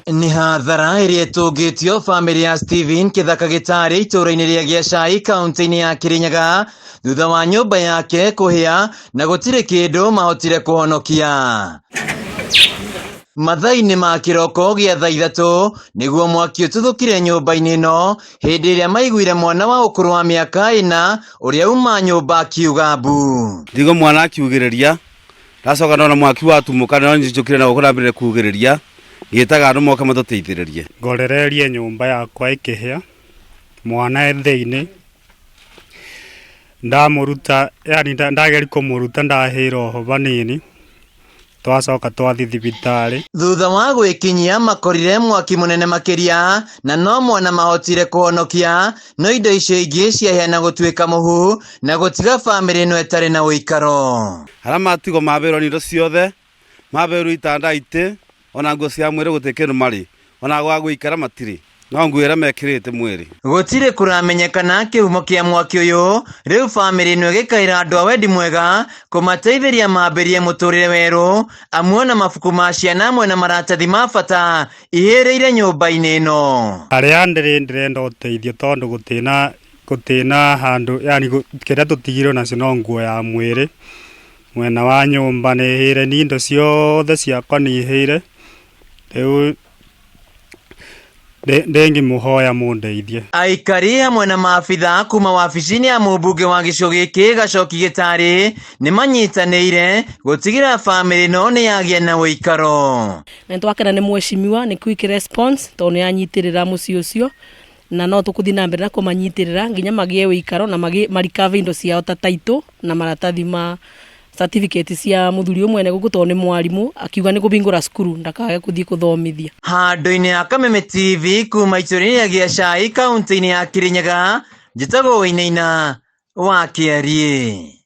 Ni hathara iria itungitio family ya Steven Kithaka Gitari itũra-inĩ rĩa Gĩachai kaunti-inĩ ya Kirinyaga thutha wa nyũmba yake kũhĩa na gũtirĩ kĩndũ mahotire kũhonokia. Mathaa-inĩ ma kĩroko gĩa thaa 3 nĩguo mwaki ũtuthũkire nyũmba-inĩ ĩno hĩndĩ ĩrĩa maiguire mwana wa ũkũrũ wa mĩaka 4 ũrĩa uma nyũmba akiuga mbu. Ndigo mwana akiugĩrĩria ndacoka ndona mwaki watumuka no njũkire na gũkũrambĩrĩria kuugĩrĩria ngĩtaga andũ moke matũteithĩrĩrie. Ngorererie nyũmba yakwa ĩkĩhĩa mwana thĩinĩ ndamũruta yani ndageri kũmũruta ndahĩra oho banini twacoka twathi thibitarĩ. Thutha wa gwĩkinyia makorire mwaki mũnene makĩria na no mwana mahotire kũhonokia no indo icio ingĩ ciahĩa na gũtuĩka mũhu na gũtiga bamĩrĩ ĩno ĩtarĩ na ũikaro. Arĩa matigo maberwo indo ciothe maberwo itanda itĩ ona nguo cia mwĩrĩ gũtirĩ kĩndũ marĩ ona gwa gũikara matirĩ no nguo ĩrĩa mekĩrĩte mwĩrĩ. Gũtirĩ kũramenyekana kĩhumo kĩa mwaki ũyũ, rĩu bamĩrĩ ĩno ĩgĩkaĩra andũ a wendi mwega kũmateithĩria mambĩrie mũtũrĩre werũ amwe na mabuku ma ciana amwe na maratathi ma bata ihĩrĩire nyũmba-inĩ ĩno. Arĩa ndĩrenda ũteithio tondũ gũtĩna handũ yani kĩrĩa tũtigirwo nacio no nguo ya mwĩrĩ mwena wa nyũmba nĩ hĩre ni indo ciothe ciakwa nĩ hĩre rĩu ndĩngĩmũhoya mũndeithie. Aikari hamwe na maabitha kuma wabici-inĩ ya mũmbunge wa gĩcigo gĩkĩ Gacoki Gĩtarĩ nĩ manyitanĩire gũtigĩra bamĩrĩ ĩno nĩ yagĩa na ũikaro. Nĩtwakena nĩ mheshimiwa nĩ quick response tondũ nĩ anyitĩrĩra mũciĩ ũcio na no tũkũthi na mbere na kũmanyitĩrĩra nginya magĩe ũikaro na marikave indo ciao ta taitũ na maratathi ma certificate cia muthuri umwe gũkũ tondũ nĩ mwarimũ akiuga nĩ kũbingũra cukuru ndakage kũthiĩ kũthomithia. Handũ-inĩ ya Kameme TV kuma itũra-inĩ rĩa Gĩachai kaunti-inĩ ya Kirinyaga njĩtagwo Wainaina wa Kĩarie.